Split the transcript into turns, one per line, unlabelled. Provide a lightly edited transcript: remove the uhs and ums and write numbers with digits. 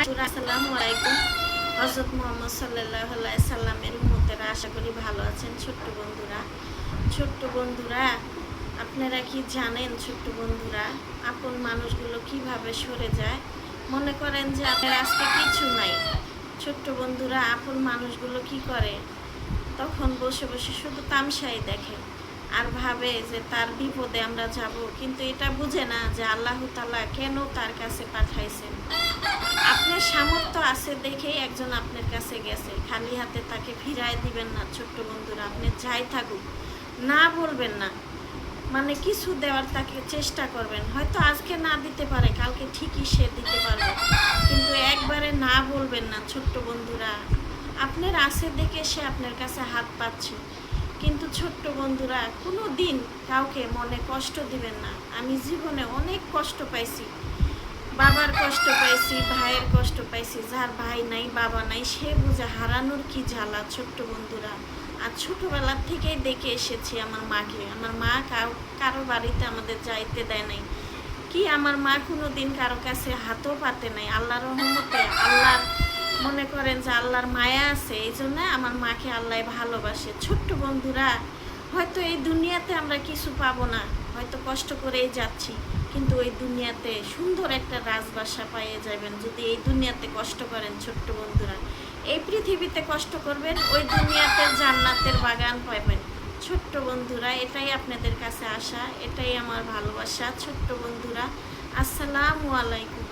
আসসালামু আলাইকুম। হযরত মুহাম্মদ সাল্লাল্লাহু আলাইহি সাল্লামের উম্মতেরা আশা করি ভালো আছেন। ছোট্ট বন্ধুরা, আপনারা কি জানেন ছোট্ট বন্ধুরা, আপন মানুষগুলো কিভাবে সরে যায়? মনে করেন যে আপনার আজকে কিছু নাই, ছোট্ট বন্ধুরা আপন মানুষগুলো কি করে? তখন বসে বসে শুধু তামসাই দেখে আর ভাবে যে তার বিপদে আমরা যাব, কিন্তু এটা বুঝে না যে আল্লাহ তাআলা কেন তার কাছে পাঠাইছেন। আপনার সামর্থ্য আছে দেখেই একজন আপনার কাছে গেছে, খালি হাতে তাকে ফিরায় দিবেন না ছোট্ট বন্ধুরা। আপনি যাই থাকুক না বলবেন না, মানে কিছু দেওয়ার তাকে চেষ্টা করবেন। হয়তো আজকে না দিতে পারে, কালকে ঠিকই সে দিতে পারবে, কিন্তু একবারে না বলবেন না ছোট্ট বন্ধুরা। আপনার আছে দেখে সে আপনার কাছে হাত পাচ্ছে, কিন্তু ছোট্ট বন্ধুরা কোনো দিন কাউকে মনে কষ্ট দিবেন না। আমি জীবনে অনেক কষ্ট পাইছি, বাবার কষ্ট পাইছি, ভাইয়ের কষ্ট পাইছি। যার ভাই নাই বাবা নাই সে বুঝে হারানোর কি জ্বালা ছোট্ট বন্ধুরা। আর ছোটোবেলার থেকেই দেখে এসেছি আমার মাকে। আমার মা কারো বাড়িতে আমাদের যাইতে দেয় নাই, কি আমার মা কোনো দিন কারো কাছে হাতও পাতে নাই। আল্লাহর রহমতে আল্লাহর মনে করেন যে আল্লাহর মায়া আছে, এই জন্য আমার মাকে আল্লাহ ভালোবাসে। ছোট্ট বন্ধুরা, হয়তো এই দুনিয়াতে আমরা কিছু পাবো না, হয়তো কষ্ট করেই যাচ্ছি, কিন্তু ওই দুনিয়াতে সুন্দর একটা রাজবাসা পাইয়ে যাবেন যদি এই দুনিয়াতে কষ্ট করেন ছোট্ট বন্ধুরা। এই পৃথিবীতে কষ্ট করবেন, ওই দুনিয়াতে জান্নাতের বাগান পাবেন ছোট্ট বন্ধুরা। এটাই আপনাদের কাছে আশা, এটাই আমার ভালোবাসা ছোট্ট বন্ধুরা। আসসালামু আলাইকুম।